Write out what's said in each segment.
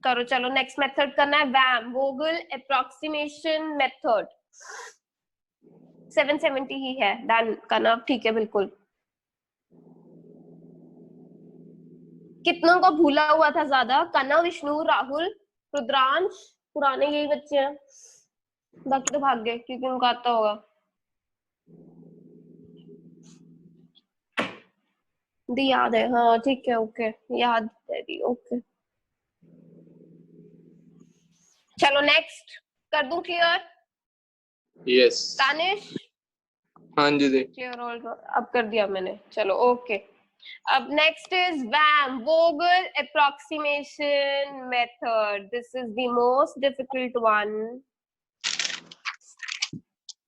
करो। चलो next method करना है, वैम वोगल अप्रोक्सीमेशन मेथड। 770 ही है, डन करना, ठीक है बिल्कुल। कितनों को भूला हुआ था ज्यादा? कन्ना, विष्णु, राहुल, रुद्रांश, पुराने यही बच्चे हैं, बाकी तो भाग गए क्योंकि उनको आता होगा। दी याद है, हाँ ठीक है, ओके याद है दी, ओके। चलो नेक्स्ट कर दूं क्लियर? यस तानिश? हाँ जी जी क्लियर ऑल, अब कर दिया मैंने, चलो ओके। अब next is VAM Vogel approximation method. This is the most difficult one.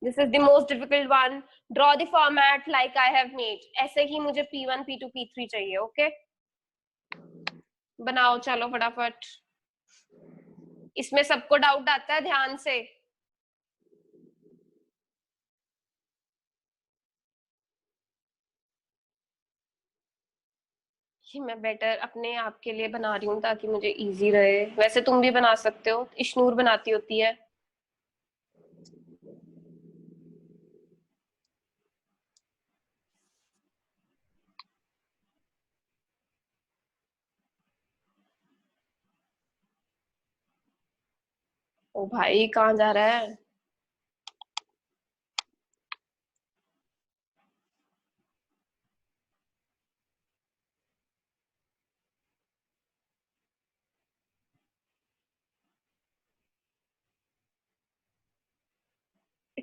This is the most difficult one. Draw the format like I have made. ऐसे ही मुझे P1, P2, P3 चाहिए, okay? बनाओ चलो फटाफट। इसमें सबको डाउट आता है, ध्यान से। मैं बेटर अपने आप के लिए बना रही हूँ ताकि मुझे इजी रहे। वैसे तुम भी बना सकते हो, इश्नूर बनाती होती है। ओ भाई कहाँ जा रहा है?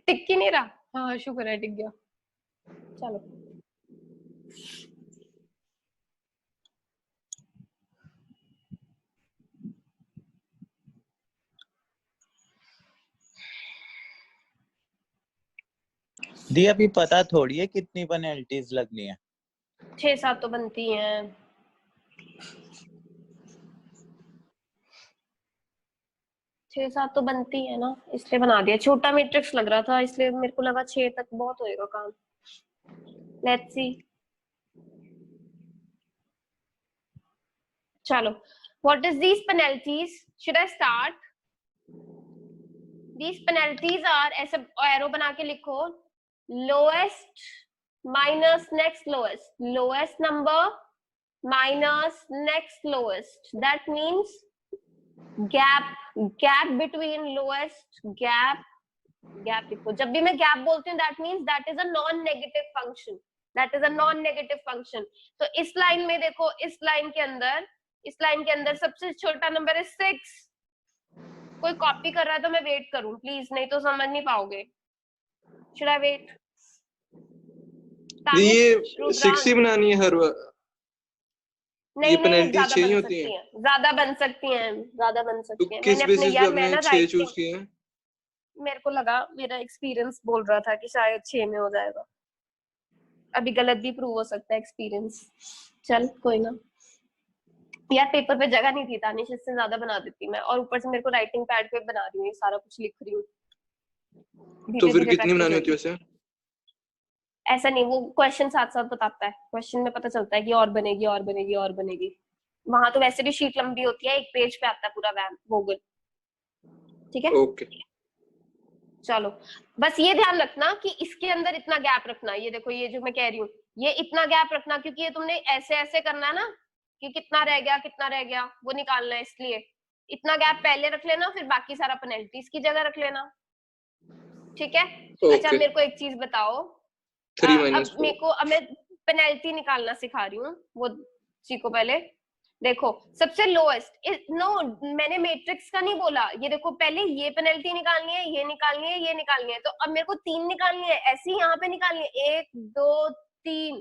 टिक ही नहीं रहा। हाँ शुक्र है टिक गया। चलो दी अभी पता थोड़ी है कितनी पेनल्टीज लगनी है। 6-7 तो बनती हैं। 6-7 तो बनती है ना, इसलिए बना दिया। छोटा मैट्रिक्स लग रहा था इसलिए मेरे को लगा 6 तक बहुत होएगा काम। Let's see. चलो what is these penalties? Should I start? These penalties are, ऐसे एरो बना के लिखो, lowest minus next lowest, lowest number minus next lowest, that means gap between lowest, gap लिखो। जब भी मैं गैप बोलती हूँ that means that is a non negative function, that is a non negative function. तो इस लाइन में देखो, इस लाइन के अंदर सबसे छोटा नंबर है 6। कोई कॉपी कर रहा है तो मैं वेट करूं प्लीज, नहीं तो समझ नहीं पाओगे। Should I wait? ये 60 बनानी है हर बार? नहीं ये नहीं, पेनल्टी ज्यादा 6 ही बन होती सकती है? हैं, ज्यादा बन सकती हैं, ज्यादा बन तो सकती हैं। किस मैंने अपने बेसिस पे यार, मैं आपने ना 6 राइटिंग, चूज किए हैं? मेरे को लगा, मेरा एक्सपीरियंस बोल रहा था कि शायद 6 में हो जाएगा। अभी गलत भी प्रूव हो सकता है एक्सपीरियंस। चल कोई ना यार, पेपर पे जगह नहीं थी तानिश, इससे ज्यादा बना देती मैं, और ऊपर से मेरे को राइटिंग पैड पे बना रही हूँ, सारा कुछ लिख रही हूँ। तो फिर धीरे-धीरे कितनी प्रैक्टिस बनानी होती होगी। है वैसे? ऐसा नहीं, वो क्वेश्चन साथ साथ बताता है, क्वेश्चन में पता चलता है कि और बनेगी और बनेगी और बनेगी। वहां तो वैसे भी शीट लंबी होती है, एक पेज पे आता है पूरा वैम वोगल, ठीक है? ओके चलो बस ये ध्यान रखना कि इसके अंदर इतना गैप रखना। ये देखो, ये जो मैं कह रही हूँ, ये इतना गैप रखना, क्योंकि ये तुमने ऐसे ऐसे करना है ना कि कितना रह गया कितना रह गया, वो निकालना है, इसलिए इतना गैप पहले रख लेना, फिर बाकी सारा पेनल्टीज की जगह रख लेना, ठीक है? अच्छा ओके मेरे को एक चीज बताओ, 3 अब -4 मेरे को, अब मैं पेनल्टी निकालना सिखा रही हूँ, वो सीखो पहले। देखो सबसे लोएस्ट, नो मैंने मैट्रिक्स का नहीं बोला, ये देखो पहले ये पेनल्टी निकालनी है, ये निकालनी है, ये निकालनी है, तो अब मेरे को 3 निकालनी है, ऐसी यहाँ पे निकालनी है, 1 2 3,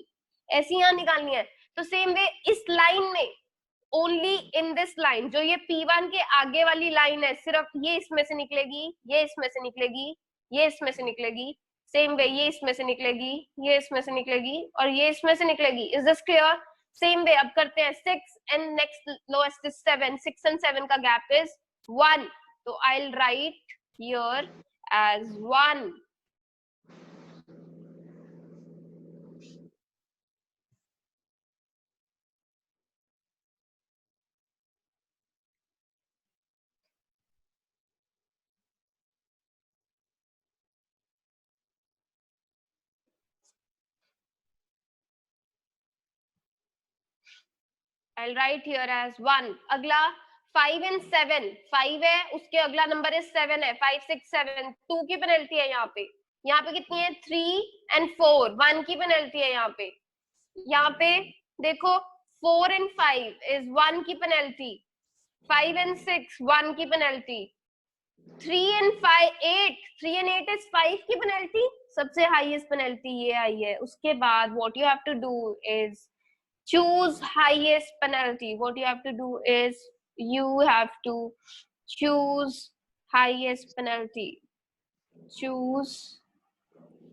ऐसी यहाँ निकालनी है। तो सेम वे इस लाइन में, ओनली इन दिस लाइन, जो ये P1 के आगे वाली लाइन है, सिर्फ ये इसमें से निकलेगी, ये इसमें से निकलेगी, ये इसमें से निकलेगी, सेम वे ये इसमें से निकलेगी, ये इसमें से निकलेगी, और ये इसमें से निकलेगी। Is this clear? Same way अब करते हैं 6 and next lowest is 7, 6 and 7 का गैप इज 1, तो I will write here as 1। I'll write here as 1. अगला 5 and 7, 5 है, उसके अगला नंबर है 7 है, 5 6 7, 2 की पेनल्टी है यहाँ पे कितनी है 3 and 4, 1 की पेनल्टी है यहाँ पे देखो 4 and 5 is 1 की पेनल्टी, 5 and 6 1 की पेनल्टी, 3 and 8 is 5 की पेनल्टी, सबसे हाईएस्ट पेनल्टी ये आई है। उसके बाद what you have to do is choose highest penalty. What you have to do is you have to choose highest penalty. Choose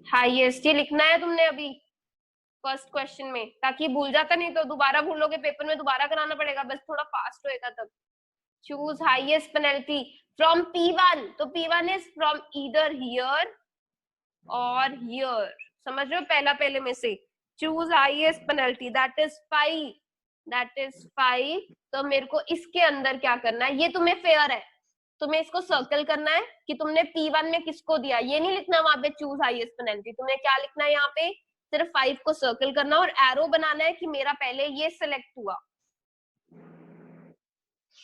highest, ये लिखना है तुमने अभी फर्स्ट क्वेश्चन में, ताकि भूल जाता नहीं तो दोबारा भूलोगे, पेपर में दोबारा कराना पड़ेगा, बस थोड़ा फास्ट होएगा तब। Choose highest penalty from P1, तो P1 is from either here or here, समझ रहे हो, पहले में से choose highest penalty, that is 5, तो मेरे को इसके अंदर क्या करना है, ये तुम्हें फेयर है, तुम्हें इसको सर्कल करना है कि तुमने P1 में किसको दिया, ये नहीं लिखना वहां पे choose highest penalty, तुम्हें क्या लिखना है यहाँ पे, सिर्फ 5 को सर्कल करना और एरो बनाना है कि मेरा पहले ये सिलेक्ट हुआ।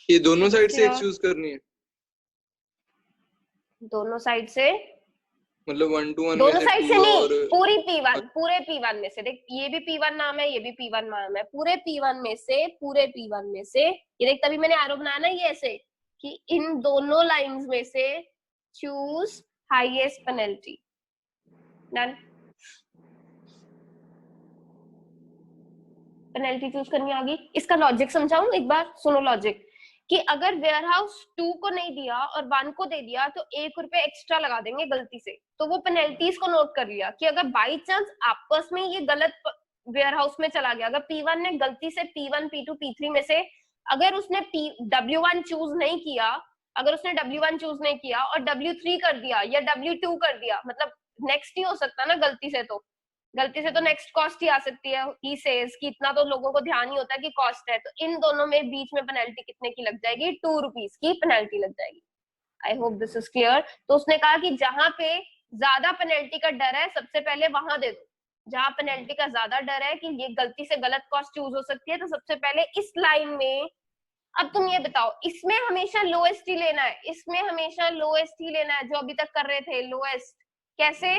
ये दोनों साइड से एक चूज करनी है, दोनों साइड से मतलब 1 to 1 दोनों में से साइड से 2 नहीं, और पूरे P1 में से देख, ये भी P1 नाम है, ये भी P1 नाम है, पूरे P1 में से ये देख, तभी मैंने एरो बनाया ना ये ऐसे कि इन दोनों लाइंस में से choose highest penalty. Done, penalty choose करनी आ गई। इसका लॉजिक समझाऊं एक बार, सुनो लॉजिक, कि अगर वेयरहाउस 2 को नहीं दिया और 1 को दे दिया तो 1 रुपए एक्स्ट्रा लगा देंगे गलती से, तो वो पेनल्टीज को नोट कर लिया कि अगर बाई चांस आपस में ये गलत वेयरहाउस में चला गया, अगर P1 ने गलती से P1 P2 P3 में से अगर उसने W1 चूज नहीं किया, अगर उसने W1 चूज नहीं किया और W3 कर दिया या W2 कर दिया, मतलब नेक्स्ट ही हो सकता ना, गलती से तो नेक्स्ट कॉस्ट ही आ सकती है, ही सेज कि इतना तो लोगों को ध्यान ही होता है कि कॉस्ट है, तो इन दोनों में बीच में पेनल्टी कितने की लग जाएगी, 2 रुपीज की पेनल्टी लग जाएगी। I hope this is clear. तो उसने कहा कि जहां पे ज्यादा पेनल्टी का डर है सबसे पहले वहां दे दो, जहां पेनल्टी का ज्यादा डर है कि ये गलती से गलत कॉस्ट चूज हो सकती है, तो सबसे पहले इस लाइन में। अब तुम ये बताओ, इसमें हमेशा लोएस्ट ही लेना है, इसमें हमेशा लोएस्ट ही लेना है, जो अभी तक कर रहे थे लोएस्ट। कैसे?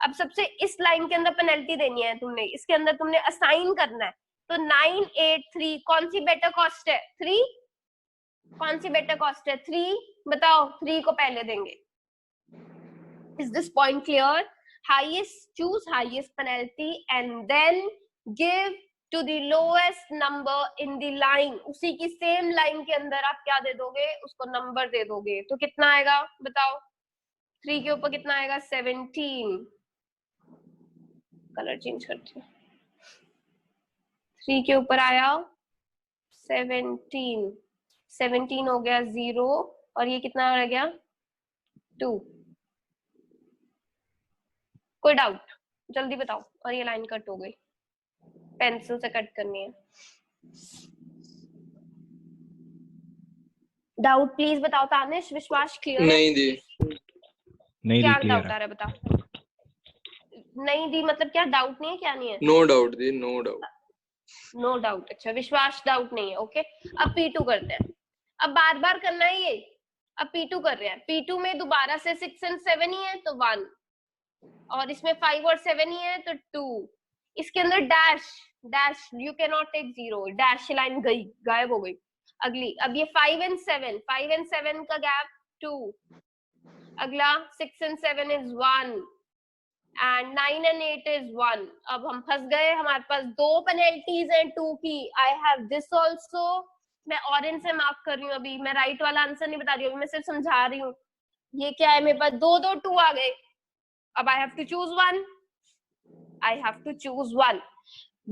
अब सबसे इस लाइन के अंदर पेनल्टी देनी है तुमने, इसके अंदर तुमने असाइन करना है, तो 983 कौन सी बेटर कॉस्ट है, 3, कौन सी बेटर कॉस्ट है, 3, बताओ, 3 को पहले देंगे। Is this point clear? Highest, choose highest penalty and then give to the lowest number in the line, उसी की सेम लाइन के अंदर आप क्या दे दोगे, उसको नंबर दे दोगे, तो कितना आएगा बताओ, 3 के ऊपर कितना आएगा, 17, कलर चेंज करती हूँ, 3 के ऊपर आया 17, 17 हो गया 0 और ये कितना रह गया 2। कोई डाउट? जल्दी बताओ। और ये लाइन कट हो गई, पेंसिल से कट करनी है। डाउट प्लीज बताओ। तानिश, विश्वास, क्लियर? नहीं दी, नहीं क्या दी, डाउट आ रहा है बताओ। नहीं दी मतलब क्या, डाउट नहीं है, क्या नहीं है? नो डाउट दी, नो डाउट। नो डाउट, अच्छा विश्वास डाउट नहीं है, ओके। अब P2 करते हैं, अब बार बार करना है ये। अब P2 कर रहे हैं, P2 में दोबारा से 6 और 7 ही है तो 1, और इसमें 5 और 7 ही है तो 2। इसके अंदर dash, dash you can not take 0, dash line गई, गायब हो गई। अगली, अब ये 5 और 7, 5 और 7 का गैप 2। अगला 6 और 7 इज 1 एंड 9 और 8 इज 1। अब हम फंस गए, हमारे पास 2 पेनल्टीज हैं 2 की। आई हैव दिस आल्सो, मैं ऑरेंज से मार्क कर रही हूँ, अभी मैं राइट वाला आंसर नहीं बता रही हूँ, मैं सिर्फ समझा रही हूँ। ये क्या है, मेरे पास 2 2 2 आ गए। अब I have to choose 1, I have to choose 1।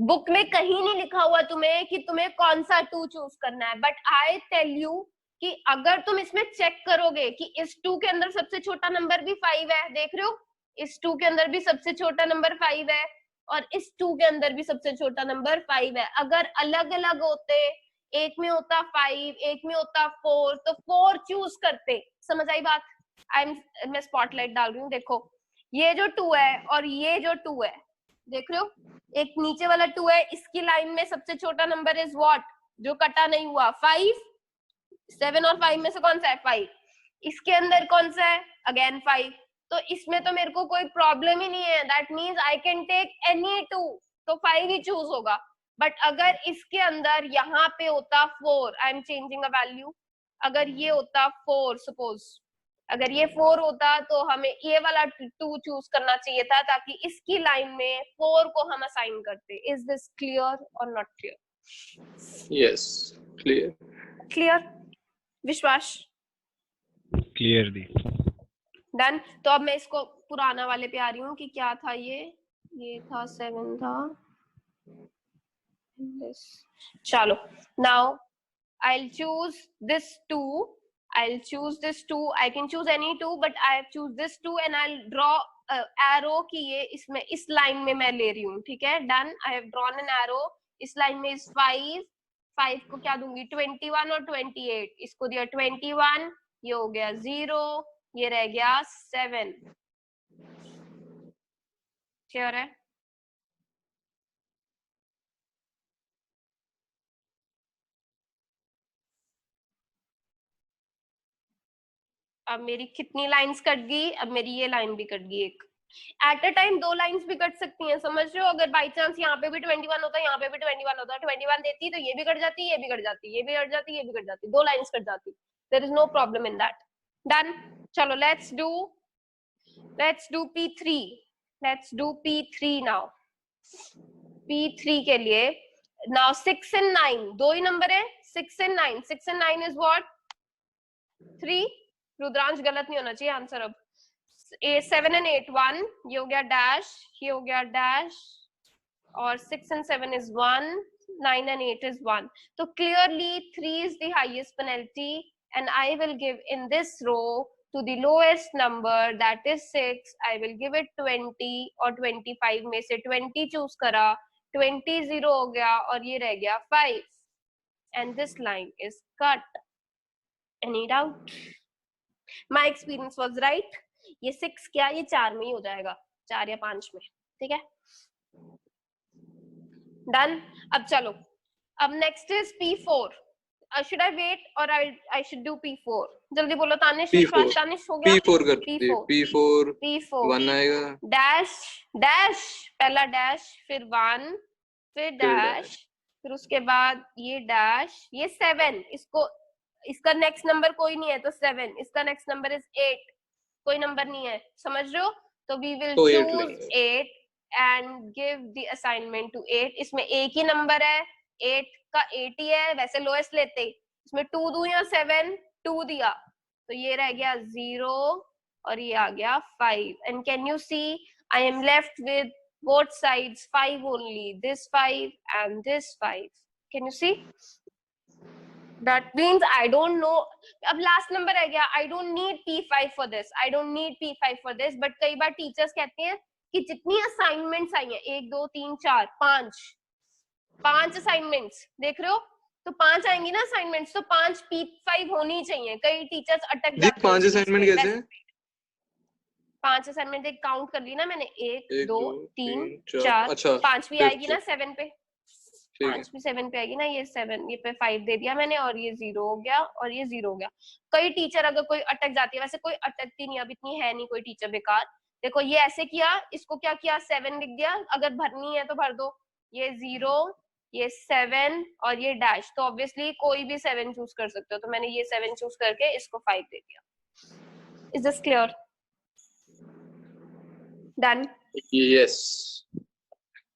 Book में कहीं नहीं लिखा हुआ तुम्हें कि तुम्हें कौन सा 2 चूज करना है, बट आई टेल यू कि अगर तुम इसमें चेक करोगे कि इस 2 के अंदर सबसे छोटा नंबर भी 5 है, देख रहे हो, इस 2 के अंदर भी सबसे छोटा नंबर 5 है और इस 2 के अंदर भी सबसे छोटा नंबर 5 है। अगर अलग अलग होते, एक में होता 5, एक में होता 4, तो 4 चूज करते। समझ आई बात? मैं स्पॉटलाइट डाल रही हूँ, देखो ये जो 2 है और ये जो 2 है, देख रहे हो, एक नीचे वाला 2 है, इसकी लाइन में सबसे छोटा नंबर इज व्हाट जो कटा नहीं हुआ 5, 7 और 5 में से कौन सा है 5, इसके अंदर कौन सा है अगेन 5, तो इसमें तो मेरे को कोई प्रॉब्लम ही नहीं है, that means I can take any 2, तो 5 ही चूज होगा। बट अगर इसके अंदर यहाँ पे होता 4, I am changing a value, अगर ये होता 4 सपोज, अगर ये 4 होता तो हमें ये वाला 2 चूज करना चाहिए था, ताकि इसकी लाइन में 4 को हम असाइन करते। इज दिस क्लियर और not clear? Yes, clear. Clear Vishwas? Clear दी। डन। तो अब मैं इसको पुराना वाले पे आ रही हूँ कि क्या था ये था 7 था this. चलो now I'll choose this 2, I'll choose this 2, I can choose any 2 but I choose this 2 and I'll draw arrow कि ये इसमें इस लाइन में मैं ले रही हूँ, ठीक है। Done, I have drawn an arrow, इस लाइन में इस 5 को क्या दूंगी 21 और 28, इसको दिया 21, ये हो गया 0, ये रह गया 7। क्लियर है? अब मेरी कितनी लाइंस कट गई, अब मेरी ये लाइन भी कट गई एक। एट अ टाइम 2 लाइंस भी कट सकती हैं, समझ रहे हो? अगर बाई चांस यहाँ पे भी 21 होता है, यहाँ पे भी 21 होता है, 21 देती तो ये भी कट जाती, ये भी कट जाती, ये भी कट जाती, ये भी कट जाती, 2 लाइंस कट जाती। There is no problem in that. Done. चलो let's do P3, let's do P3 now. P3 के लिए नाउ 6 and 9 दो ही नंबर है, 6 and 9, 6 and 9 is what 3। Rudransh गलत नहीं होना चाहिए आंसर। अब 7 and 8 1, ये हो गया डैश, ये हो गया डैश, और 6 and 7 is 1, 9 and 8 is 1। तो clearly 3 is the highest penalty and I will give in this row to the lowest number, that is 6, I will give it 20 और 25 में से 20 चूज करा, 20 0 हो गया और ये रह गया 5 and this line is cut। Any doubt? My experience was right। ये 6 क्या, ये 4 में ही हो जाएगा, 4 या 5 में, ठीक है। डन। अब चलो, अब next is P4। should I wait or I should do P4? जल्दी बोलो तानिश। विश्वास तानिश हो गया? P4 करते हैं। P4 1 आएगा, डैश डैश, पहला डैश, फिर 1, फिर डैश, फिर उसके बाद ये डैश, ये 7, इसका नेक्स्ट नंबर कोई नहीं है तो 7, इसका नेक्स्ट नंबर इज 8, कोई नंबर नहीं है, समझ रहे हो? तो we will choose 8 and give the assignment to 8। इसमें एक ही नंबर है, 8 का 8 ही है, वैसे लोएस्ट लेते, इसमें 2 दूं या 7, 2 दिया तो ये रह गया 0 और ये आ गया 5। And can you see I am left with both sides 5 only, this 5 and this 5। can you see? That means I don't know, अब लास्ट नंबर रह गया, I don't need P5 for this, I don't need P5 for this। But कई बार teachers कहते हैं कि जितनी assignments I हैं, 1 2 3 4 5 assignments देख रहे हो, तो 5 आएंगी ना असाइनमेंट्स, तो 5 P5 होनी चाहिए। कई टीचर्स अटक जाते हैं। 5 असाइनमेंट कैसे हैं? 5 असाइनमेंट एक काउंट कर ली ना मैंने, 1 2 3 4, 4, अच्छा 5 भी आएगी ना 7 पे, 5 भी 7 पे आएगी ना, ये 7, ये पे 5 दे दिया मैंने और ये 0 हो गया और ये 0 हो गया। कई टीचर अगर कोई अटक जाती है, वैसे कोई अटकती नहीं, अब इतनी है नहीं कोई टीचर बेकार। देखो ये ऐसे किया, इसको क्या किया 7 लिख दिया, अगर भरनी है तो भर दो, ये 0, ये 7 और ये डैश, तो ऑब्वियसली कोई भी 7 चूज कर सकते हो, तो मैंने ये 7 चूज करके इसको 5 दे दिया। Is this clear? Done. Yes.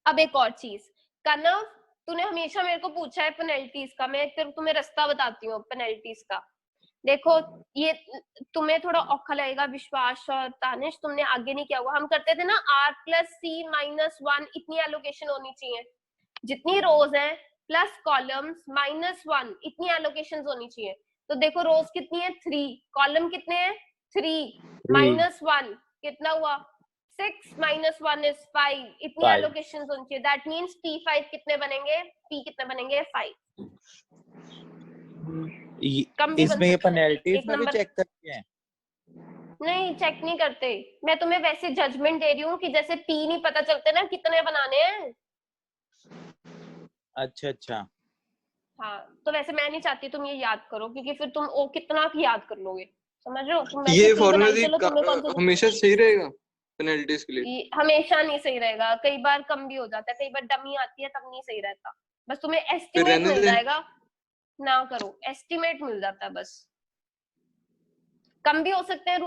अब एक और चीज, कनव तूने हमेशा मेरे को पूछा है पेनल्टीज का, मैं तुम्हें रास्ता बताती हूँ पेनल्टीज का। देखो ये तुम्हें थोड़ा औखा लगेगा, विश्वास और तानिश तुमने आगे नहीं किया हुआ, हम करते थे ना R + C - 1, इतनी एलोकेशन होनी चाहिए, जितनी रोज है प्लस कॉलम्स -1 इतनी एलोकेशन होनी चाहिए। तो देखो रोज कितनी है 3, कॉलम कितने हैं 3, -1 कितना हुआ 6 - 1 is 5, इतनी एलोकेशंस होनी चाहिए। दैट मींस P5 कितने बनेंगे, P कितने बनेंगे 5। इसमें ये पेनल्टीज में भी चेक करते हैं? नहीं चेक नहीं करते, मैं तुम्हें वैसे जजमेंट दे रही हूँ कि जैसे P नहीं पता चलते ना कितने बनाने हैं। अच्छा अच्छा। हाँ, तो वैसे मैं नहीं चाहती तुम ये याद करो, क्योंकि फिर तुम ओ कितना याद कर लोगे, समझ रहे हो? तुम वैसे ये P फॉर्मूला बनाई चलो, तुम्हें कौन सा हमेशा सही रहेगा पेनल्टीज के लिए? ये हमेशा नहीं सही रहेगा, कई बार कम भी हो जाता है, कई बार डमी आती है तब नहीं सही रहता, बस तुम्हें फिर एस्टिमेट रहने मिल दे। जाएगा, ना करो, एस्टिमेट मिल जाता है बस। कम भी हो सकते हैं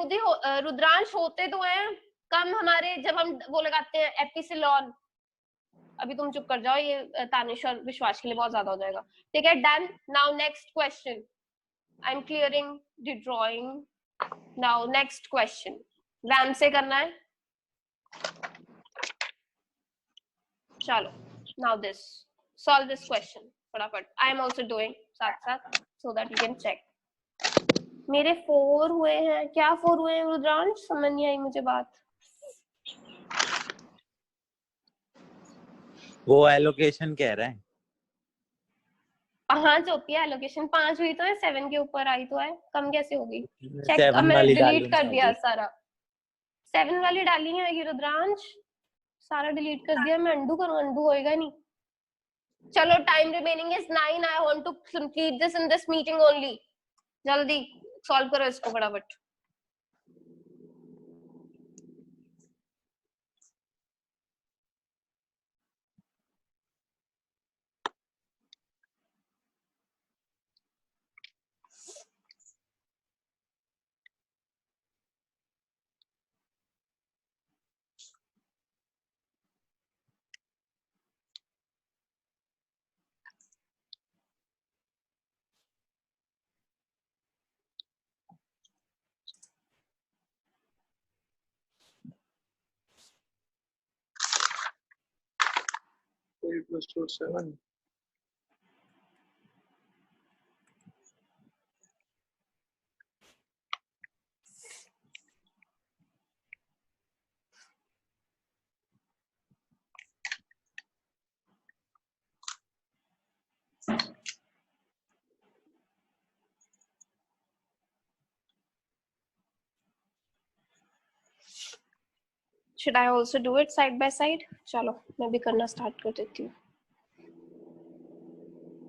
रुद्रांश होते तो हैं कम हमारे, जब हम वो लगाते हैं एपिसिलॉन। अभी तुम चुप कर जाओ, ये तानिश और विश्वास के लिए बहुत ज्यादा हो जाएगा। ठीक है, done. Now next question, I am clearing the drawing. Now next question, Ram से करना है। चलो, now this, solve this question फटाफट। आई एम आल्सो डूइंग साथ साथ, so that you can check. मेरे 4 हुए हैं, क्या 4 हुए हैं रुद्रांश? समझ नहीं आई मुझे बात। वो एलोकेशन कह रहा है। हाँ, जो होती है एलोकेशन 5 हुई तो है, 7 के ऊपर आई तो है, कम कैसे होगी? चेक, अब 7 मैंने वाली डिलीट डालूंगा कर दिया अभी। सारा। 7 वाली डाली नहीं होगी रुद्रांश, सारा डिलीट कर दिया। मैं अंडू करूँ, अंडू होएगा नहीं। चलो, time remaining is 9, I want to complete this in this meeting only. जल्दी सॉल्व करो इसको फटाफट। +7. Should I also do it side by side? चलो, मैं भी करना स्टार्ट कर देती हूँ।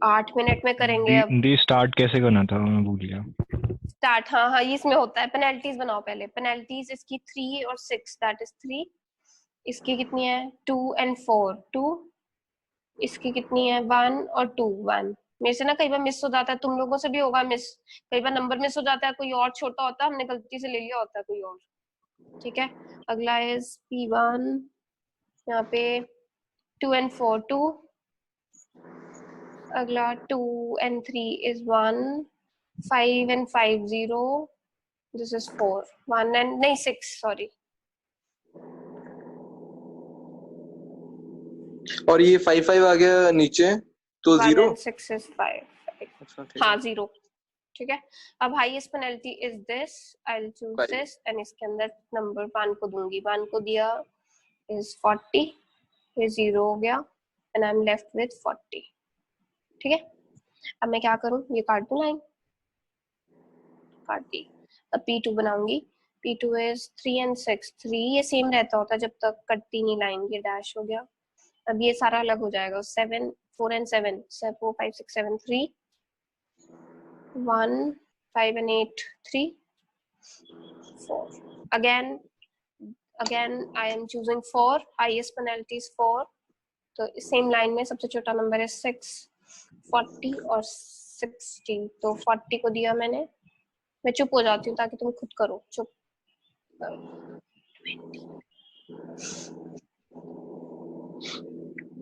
8 मिनट में करेंगे अब। दी स्टार्ट कैसे करना था, मैं भूल गया। स्टार्ट, हाँ हाँ, इसमें होता है। पेनल्टीज बनाओ पहले। पेनल्टीज इसकी 3 और 6, दैट इज 3। इसकी कितनी है? 2 and 4, 2। इसकी कितनी है? 1 और 2, 1। मेरे से ना कई बार मिस हो जाता है, तुम लोगों से भी होगा मिस, कई बार नंबर मिस हो जाता है, कोई और छोटा होता है, हमने गलती से ले लिया होता है कोई और। ठीक है, अगला इज P1, यहाँ पे 2 and 4, 2। अगला 2 and 3 is 1, 5 and 5, 0। This is 4, 1 and नहीं 6, sorry। और ये 5 आ गया नीचे तो 1 0। and 6 is 5, 5। अच्छा, ठीक हाँ, है। 0। ठीक है, अब highest penalty is this, I will choose 5। This and इसके अंदर नंबर 1 को दूंगी। 1 को दिया इज 40, ये 0 हो गया and I am left with 40। ठीक है, अब मैं क्या करूं, ये काट दूं लाइन, काट दी। अब P2 बनाऊंगी। P2 इज 3 and 6, 3 ये सेम रहता होता है जब तक कटती नहीं लाइन, ये डैश हो गया। अब ये सारा अलग हो जाएगा। 7, 4 and 7, 4, 5, 6, 7, 3, 1, 5 and 8, 3, 4। again I am choosing 4, highest penalty is 4। तो सेम लाइन में सबसे छोटा नंबर है 6, 40 और 60। तो 40 को दिया मैंने। मैं चुप हो जाती हूँ ताकि तुम खुद करो, चुप।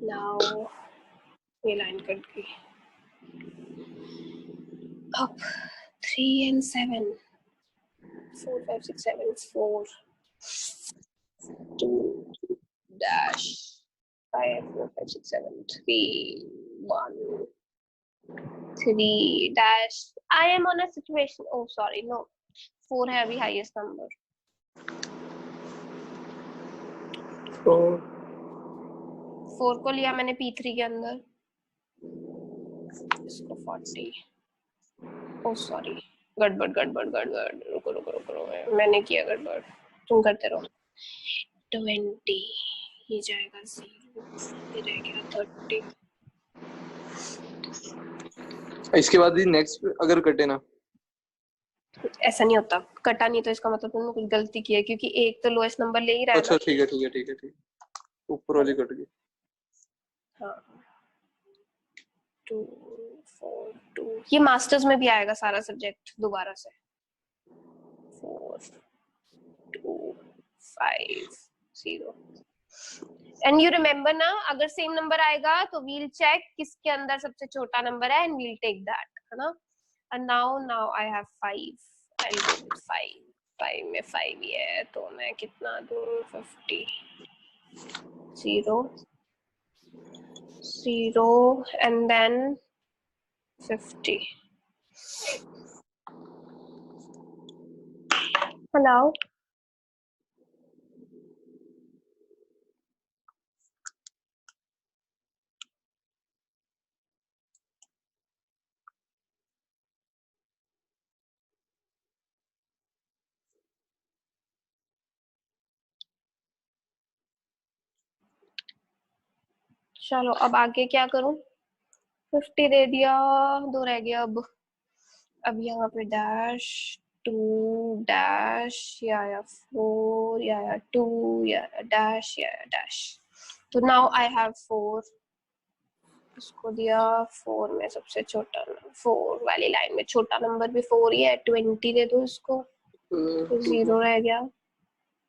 नाउ ये लाइन कट गई। अब 3 and 7, 4, 5, 6, 7, 4, 2 dash 5, 4, 5, 6, 7, 3, 1, 3 dash। I am on a situation, oh sorry, no, 4 है अभी highest number। 4 को लिया मैंने P3 के अंदर, इसको 40। oh sorry, गड़बड़ गड़बड़ गड़बड़, रुको रुको रुको, मैंने किया गड़बड़, तुम करते रहो। 20, ये जाएगा 0, ये रह गया 30। इसके बाद भी नेक्स्ट अगर कटे ना, ऐसा नहीं होता, कटा नहीं तो इसका मतलब तुमने कुछ गलती की है, क्योंकि एक तो लोएस्ट नंबर ले ही रहा है अच्छा ना। ठीक है ठीक है ठीक है ठीक है, ऊपर वाली कट गई। हाँ 2 4 2, ये मास्टर्स में भी आएगा सारा सब्जेक्ट दोबारा से। 4 2 5 0। एंड यू रिमेम्बर ना, अगर सेम नंबर आएगा तो वील चेक किसके अंदर सबसे छोटा नंबर है एंड वील टेक दैट, है ना। And now I have 5, I will go with 5। 5 में 5 ही है तो मैं कितना दूं, 50 0 0 एंड देन 50। हेलो, चलो अब आगे क्या करूं, 50 दे दिया, 2 रह गया। अब यहाँ पे डैश 2 डैश या 4 या 2 या डैश या डैश। तो नाउ आई हैव 4, इसको दिया 4 में सबसे छोटा, 4 वाली लाइन में छोटा नंबर भी 4 ही है, 20 दे दो इसको, तो 0 रह गया,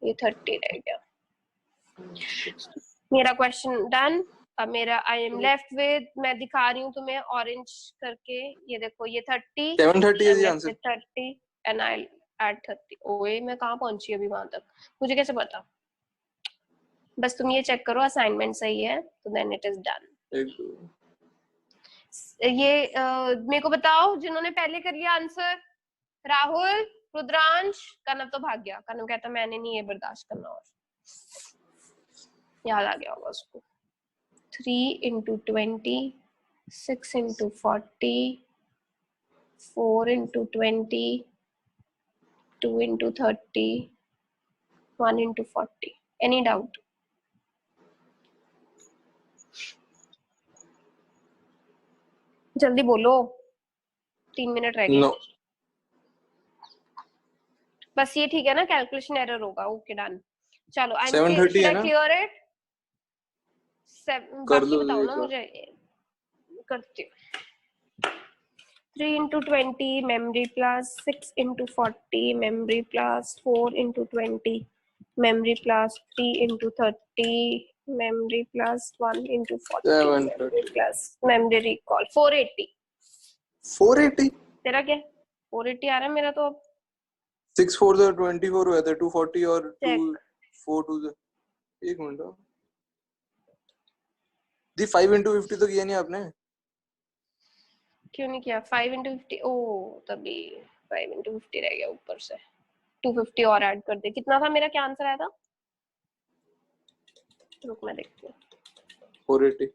ये 30 रह गया। मेरा क्वेश्चन डन। अब मेरा आई एम लेफ्ट विद, मैं दिखा रही हूँ तुम्हें ऑरेंज करके, ये देखो ये 30 730 है जी आंसर। 30 and I add 30। ओए मैं कहाँ पहुंची अभी वहां तक, मुझे कैसे पता। बस तुम ये चेक करो असाइनमेंट सही है तो देन इट इज डन। ये मेरे को बताओ जिन्होंने पहले कर लिया आंसर। राहुल, रुद्रांश, कनव तो भाग गया, कनव कहता मैंने नहीं ये बर्दाश्त करना, और याद आ गया होगा उसको। 3 into 20, 6 into 40, 4 into 20, 2 into 30, 1 into 40. Any doubt? जल्दी बोलो, 3 मिनट रह गए। नो बस ये ठीक है ना, कैलकुलेशन एरर होगा। Okay done. चलो आई 730 है ना, क्लियर इट। कर बाकी दो बताओ ना एक बार। मुझे, करती हूँ। 3 into 20 memory plus 6 into 40 memory plus 4 into 20 memory plus 3 into 30 memory plus 1 into 40 memory 730 plus memory recall 480। 480 तेरा क्या 480 आ रहा है मेरा तो। अब 6 4 से 24 हुए थे, 240 और 2 चेक 4 2 से, एक मिनट दी 5 into 50 तो किया नहीं आपने। क्यों नहीं किया, 5 into 50, ओ तभी 5 into 50 रह गया, ऊपर से 250 और ऐड कर दे। कितना था मेरा, क्या आंसर आया था, रुक मैं देखती हूँ। 480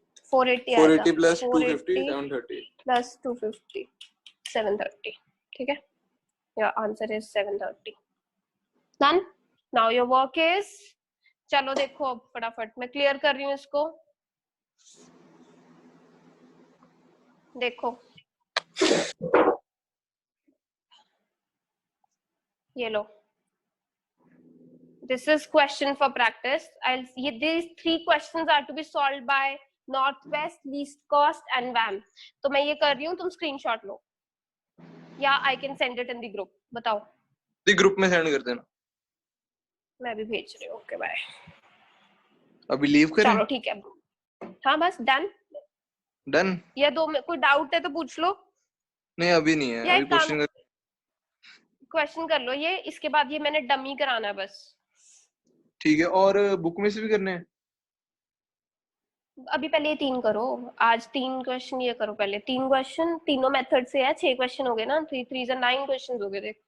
आया था। 480 plus 250 480 730 plus 250 730। ठीक है, your answer is 730। done। now your work is, चलो देखो अब फटाफट मैं क्लियर कर रही हूँ इसको। देखो ये लो, this is question for practice। these 3 questions are to be solved by Northwest, Least Cost and WAM। तो मैं ये कर रही हूँ, तुम स्क्रीनशॉट लो या I can send it in the group. बताओ, दी ग्रुप में सेंड कर देना, मैं भी भेज रही हूँ। Okay bye. अभी लीव करें। चलो ठीक है, हाँ बस डन। डन। या 2 में कोई डाउट है तो पूछ लो। नहीं अभी नहीं है, अभी क्वेश्चन कर लो ये, इसके बाद ये मैंने डमी कराना है बस। ठीक है, और बुक में से भी करने हैं। अभी पहले ये 3 करो, आज 3 क्वेश्चन ये करो पहले। 3 क्वेश्चन तीनों मेथड से है, 6 क्वेश्चन हो गए ना, 3 3 9 क्वेश्चन हो गए। देख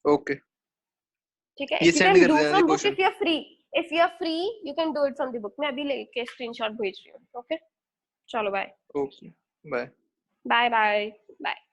ओके ठीक है, ये if you सेंड can कर do देना from book, question. if you are free you can do it from the book। मैं अभी लेके स्क्रीनशॉट भेज रही हूँ। ओके चलो bye okay bye bye bye bye.